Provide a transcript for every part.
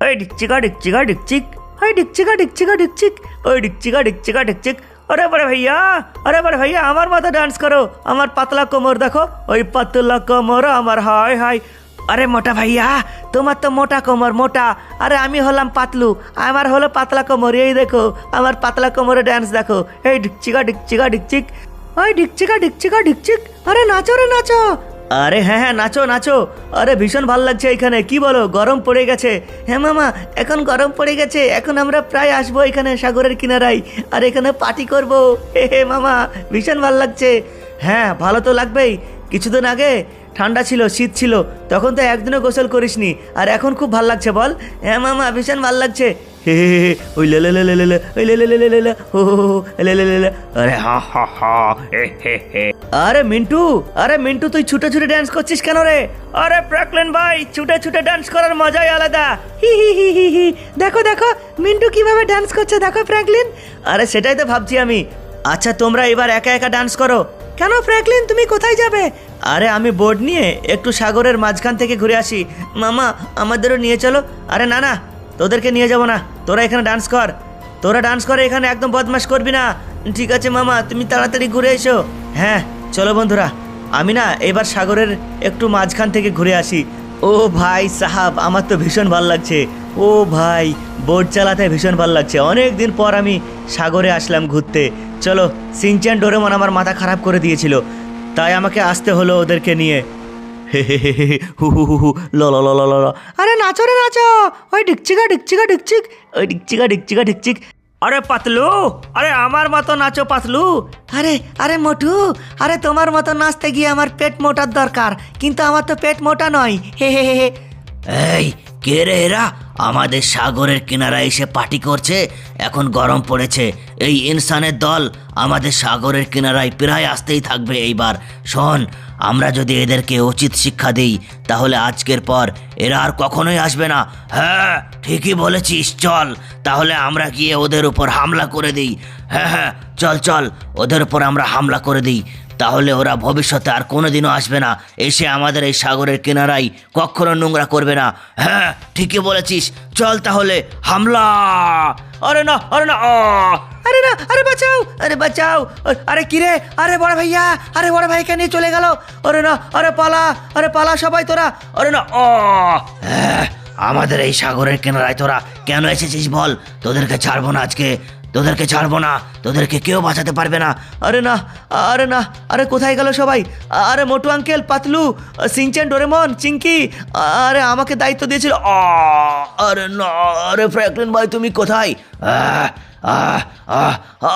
ওই ডিকচিকা ডিকচিকা ডিকচিক, ওই ডিকচিকা ডিকচিকা ডিকচিক, ওই ডিকচিকা ডিকচিকা ডিকচিক। अरे बड़े भैया আমার মতো ডান্স করো, আমার পাতলা কোমর দেখো, ওই পাতলা কোমর আমার, হায় হায়। আরে মোটা ভাইয়া, তোমার তো মোটা কোমর মোটা, আরে আমি হলাম পাতলু, আমার হলো পাতলা কোমর। এই দেখো আমার পাতলা কোমরে ডান্স দেখো, এই ডিকচিকা ডিকচিকা ডিকচিক, ওই ডিকচিকা ডিকচিকা ডিকচিক। আরে নাচো রে নাচো। আরে হ্যাঁ নাচো নাচো। আরে ভীষণ ভালো লাগছে এখানে, কি বলো? গরম পড়ে গেছে। হ্যাঁ মামা, এখন গরম পড়ে গেছে, এখন আমরা প্রায় আসবো এখানে সাগরের কিনারায়, আর এখানে পার্টি করবো। হে মামা, ভীষণ ভালো লাগছে। হ্যাঁ ভালো তো লাগবেই, কিছুদিন আগে ঠান্ডা ছিল, শীত ছিল, তখন তো একদিনও গোসল করিসনি, আর এখন খুব ভাল লাগছে বল? হ্যাঁ মামা, ভীষণ ভাল লাগছে। হে হে হে, ওই লে লে লে লে লে, ওই লে লে লে লে লে, হো হো হো, লে লে লে লে, আরে হা হা হা, হে হে হে। আরে মিন্টু তুই ছুটে ছুটে ডান্স করছিস কেন রে? আরে ফ্র্যাঙ্কলিন ভাই, ছুটে ছুটে ডান্স করার মজাই আলাদা। হি হি হি হি হি, দেখো দেখো মিন্টু কিভাবে ডান্স করছে, দেখো ফ্র্যাঙ্কলিন। আরে সেটাই তো ভাবছি আমি। আচ্ছা তোমরা এবার একা একা ডান্স করো। কেন ফ্র্যাঙ্কলিন, তুমি কোথায় যাবে? আরে আমি বোর্ড নিয়ে একটু সাগরের মাঝখান থেকে ঘুরে আসি। মামা আমাদেরও নিয়ে চলো। আরে না না, তোদেরকে নিয়ে যাবো না, তোরা এখানে ডান্স কর, তোরা ডান্স করে এখানে, একদম বদমাশ করবি না। ঠিক আছে মামা, তুমি তাড়াতাড়ি ঘুরে এসো। হ্যাঁ চলো বন্ধুরা, আমি না এবার সাগরের একটু মাঝখান থেকে ঘুরে আসি। ও ভাই সাহাব, আমার তো ভীষণ ভালো লাগছে। ও ভাই, বোট চালাতে ভীষণ ভালো লাগছে, অনেক দিন পর আমি সাগরে আসলাম ঘুরতে। চলো, সিনচ্যান ডোরেমন আমার মাথা খারাপ করে দিয়েছিল, তাই আমাকে আসতে হলো ওদেরকে নিয়ে। হে হে হে হে, হু হু হু হু, ল ল ল ল ল। আরে নাচো রে নাচো, ওই ডিকচিকা ডিকচিকা ডিকচিক, ওই ডিকচিকা ডিকচিকা ডিকচিক। আরে পাতলু, আরে আমার মতো নাচো পাতলু। আরে আরে মোটু, আরে তোমার মতো নাচতে গিয়ে আমার পেট মোটার দরকার, কিন্তু আমার তো পেট মোটা নয়। হে হে হে। এই কে রে এরা? আমাদের সাগরের কিনারায় এসে পার্টি করছে, এখন গরম পড়েছে, এই ইনসানের দল আমাদের সাগরের কিনারায় প্রায় আসতেই থাকবে এইবার। শোন, আমরা যদি এদেরকে উচিত শিক্ষা দিই, তাহলে আজকের পর এরা আর কখনোই আসবে না। হ্যাঁ ঠিকই বলেছিস, চল তাহলে আমরা গিয়ে ওদের উপর হামলা করে দিই। হ্যাঁ হ্যাঁ চল চল, ওদের উপর আমরা হামলা করে দিই, তাহলে ওরা ভবিষ্যতে আর কোনোদিনও আসবে না, এসে আমাদের এই সাগরের কিনারায় কখনো নোংরা করবে না। হ্যাঁ ঠিকই বলেছিস, চল তাহলে হামলা। আরে না আরে না, আরে না, আরে বাঁচাও, আরে বাঁচাও। আরে কিরে, আরে বড় ভাইয়া, আরে বড় ভাইকে নিয়ে চলে গেল। আরে না, আরে পালা, আরে পালা সবাই তোরা। আরে না, আমাদের এই সাগরের কিনারায় তোরা কেন এসেছিস বল? তোদেরকে ছাড়বো না আজকে, তোদেরকে ছাড়বো না, তোদেরকে কেউ বাঁচাতে পারবে না। আরে না, আরে না, আরে কোথায় গেল সবাই? আরে Motu uncle, Patlu, Shinchan, Doraemon, Chinki, আরে আমাকে দায়িত্ব দিয়েছিল। আরে না, আরে ফ্র্যাঙ্কলিন ভাই তুমি কোথায়?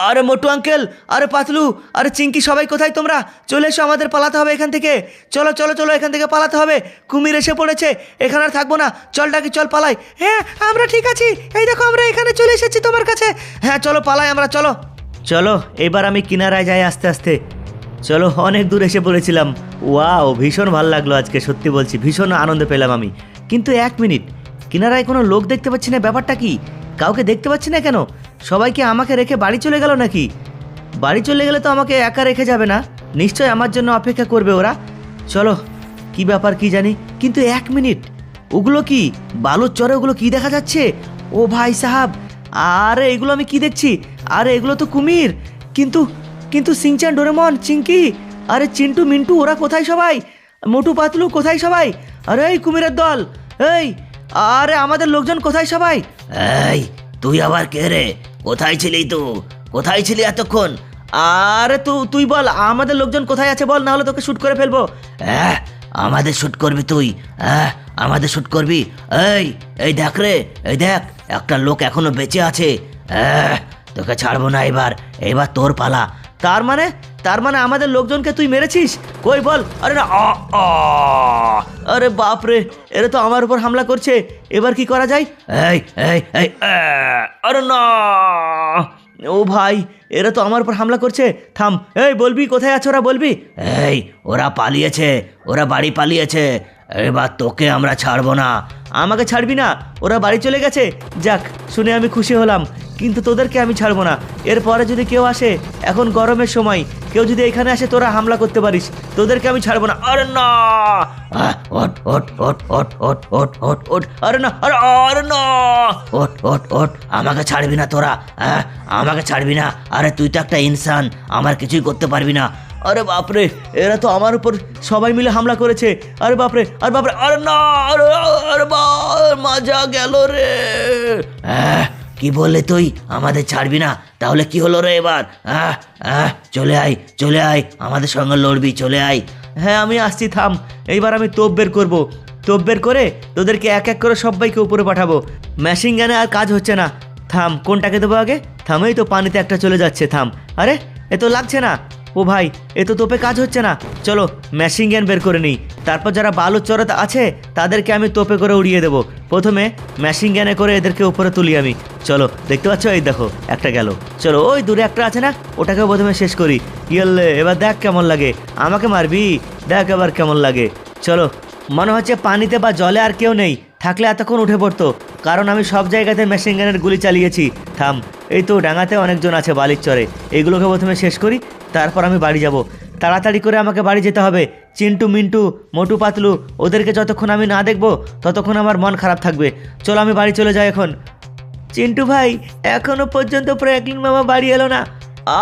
আরে মোটু আঙ্কেল, আরে পাতলু, আরে চিঙ্কি, সবাই কোথায় তোমরা? চলে এসো, আমাদের পালাতে হবে এখান থেকে। চলো চলো চলো, এখান থেকে পালাতে হবে, কুমির এসে পড়েছে, এখানে আর থাকবো না। চল ডাকি, চল পালাই। হ্যাঁ আমরা ঠিক আছি, এই দেখো আমরা এখানে চলে এসেছি তোমার কাছে। হ্যাঁ চলো পালাই আমরা, চলো চলো। এবার আমি কিনারায় যাই আস্তে আস্তে। চলো, অনেক দূর এসে পড়েছিলাম। ওয়াও, ভীষণ ভালো লাগলো আজকে, সত্যি বলছি ভীষণ আনন্দ পেলাম আমি। কিন্তু এক মিনিট, কিনারায় কোনো লোক দেখতে পাচ্ছি না, ব্যাপারটা কি? কাউকে দেখতে পাচ্ছি না কেন? সবাইকে আমাকে রেখে বাড়ি চলে গেল নাকি? বাড়ি চলে গেলে তো আমাকে একা রেখে যাবে না, নিশ্চয় আমার জন্য অপেক্ষা করবে ওরা। চলো, কি ব্যাপার কি জানি। কিন্তু এক মিনিট, ওগুলো কি বালুর চরে, ওগুলো কি দেখা যাচ্ছে? ও ভাই সাহাব, আরে এগুলো আমি কি দেখছি? আরে এগুলো তো কুমির। কিন্তু কিন্তু সিনচ্যান, ডোরেমন, চিঙ্কি, আরে চিন্টু, মিন্টু, ওরা কোথায় সবাই? মোটু, পাতলু, কোথায় সবাই? আরে এই কুমিরের দল, এই আরে আমাদের লোকজন কোথায় সবাই? এই তুই আবার কে রে? কোথায় ছিলি তুই? কোথায় ছিলি এতক্ষণ? আরে তুই বল, আমাদের লোকজন কোথায় আছে বল, না হলে তোকে শুট করে ফেলবো। হ্যাঁ আমাদের শুট করবি তুই? হ্যাঁ আমাদের শুট করবি? এই দেখ রে, এই দেখ, একটা লোক এখনো বেঁচে আছে। তোকে ছাড়বো না, এবার তোর পালা। তার মানে আমাদের লোকজনকে তুই মেরেছিস? কই বল। আরে না, আরে বাপ রে, এরা তো আমার উপর হামলা করছে, এবার কি করা যায়? আরে না, ও ভাই, এরা তো আমার উপর হামলা করছে। থাম, এই বলবি কোথায় আছে ওরা, বলবি? ওরা পালিয়েছে, ওরা বাড়ি পালিয়েছে, এবার তোকে আমরা ছাড়বো না। আমাকে ছাড়বি না? ওরা বাড়ি চলে গেছে? যাক, শুনে আমি খুশি হলাম, কিন্তু তোদেরকে আমি ছাড়বো না। এরপরে যদি কেউ আসে, এখন গরমের সময় কেউ যদি এখানে আসে তোরা হামলা করতে পারিস, তোদেরকে আমি ছাড়বো না। আরে না, ওঠ ওঠ ওঠ ওঠ ওঠ ওঠ ওঠ ওঠ, আরে না, আরে আরে না, ওঠ ওঠ ওঠ, আমাকে ছাড়বি না তোরা, হ্যাঁ আমাকে ছাড়বি না। আরে তুই তো একটা ইনসান, আমার কিছুই করতে পারবি না। আরে বাপরে, এরা তো আমার উপর সবাই মিলে হামলা করেছে। আরে বাপরে, আরে বাপরে, আরে না, আরে আরে মজা গেল রে। কি বললে তুই, আমাদের ছাড়বি না? তাহলে কি হলো রে এবার? চলে আয় চলে আয়, আমাদের সঙ্গে লড়বি, চলে আয়। হ্যাঁ আমি আসছি, থাম। এইবার আমি তোপ বের করবো, তোপ বের করে তোদেরকে এক এক করে সবাইকে উপরে পাঠাবো। মেশিন গানে আর কাজ হচ্ছে না। থাম, কোনটাকে দেবো আগে? থামেই তো, পানিতে একটা চলে যাচ্ছে, থাম। আরে এ তো লাগছে না। ও ভাই, এ তো তোপে কাজ হচ্ছে না। চলো মেশিন গান বের করে নিই, তারপর যারা বালুর চড়াতে আছে তাদেরকে আমি তোপে করে উড়িয়ে দেবো। প্রথমে মেশিন গানে করে এদেরকে উপরে তুলি আমি। চলো, দেখতে পাচ্ছ, এই দেখো একটা গেল। চলো, ওই দূরে একটা আছে না, ওটাকে প্রথমে শেষ করি। ইয়েলে, এবার দেখ কেমন লাগে। আমাকে মারবি? দেখ এবার কেমন লাগে। চলো, মনে হচ্ছে পানিতে বা জলে আর কেউ নেই, থাকলে এতক্ষণ উঠে পড়তো, কারণ আমি সব জায়গাতে মেশিন গানের গুলি চালিয়েছি। থাম, এই তো ডাঙাতে অনেকজন আছে বালির চরে, এইগুলোকে প্রথমে শেষ করি, তারপর আমি বাড়ি যাব। তাড়াতাড়ি করে আমাকে বাড়ি যেতে হবে। চিন্টু, মিন্টু, মোটু, পাতলু, ওদেরকে যতক্ষণ আমি না দেখবো ততক্ষণ আমার মন খারাপ থাকবে। চলো আমি বাড়ি চলে যাই এখন। চিন্টু ভাই, এখনো পর্যন্ত ফ্র্যাঙ্কলিন মামা বাড়ি এলো না।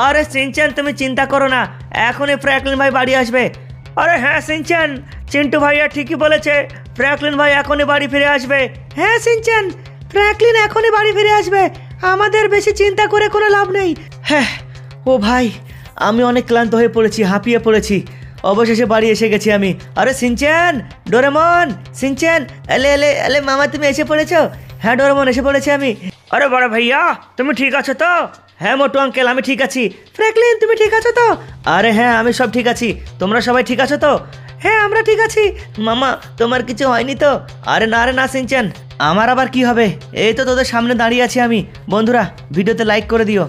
আরে সিনচান, তুমি চিন্তা করো না, এখনই ফ্র্যাঙ্কলিন ভাই বাড়ি আসবে। আরে হ্যাঁ সিনচান, চিন্টু ভাইয়া ঠিকই বলেছে, ফ্র্যাঙ্কলিন ভাই এখনই বাড়ি ফিরে আসবে। হ্যাঁ সিনচান, ফ্র্যাঙ্কলিন এখনই বাড়ি ফিরে আসবে, আমাদের বেশি চিন্তা করে কোনো লাভ নেই। হ্যাঁ, ও ভাই, আমি অনেক ক্লান্ত হয়ে পড়েছি, হাঁপিয়ে পড়েছি, অবশেষে বাড়ি এসে গেছি আমি। আরে সিনচান, ডোরেমন, সিনচান, এলে এলে এলে মামা, তুমি এসে পড়েছো? হ্যাঁ ডোরেমন, এসে পড়েছি আমি। আরে বড় ভাইয়া, তুমি ঠিক আছো তো? হ্যাঁ মোটু আঙ্কেল, আমি ঠিক আছি। ফ্র্যাঙ্কলিন, তুমি ঠিক আছো তো? আরে হ্যাঁ, আমি সব ঠিক আছি, তোমরা সবাই ঠিক আছো তো? হ্যাঁ আমরা ঠিক আছি। মামা, তোমার কিছু হয়নি তো? আরে না রে না সিনচান, আমার আবার কি হবে, এই তো তোদের সামনে দাঁড়িয়ে আছি আমি। বন্ধুরা, ভিডিওতে লাইক করে দিও।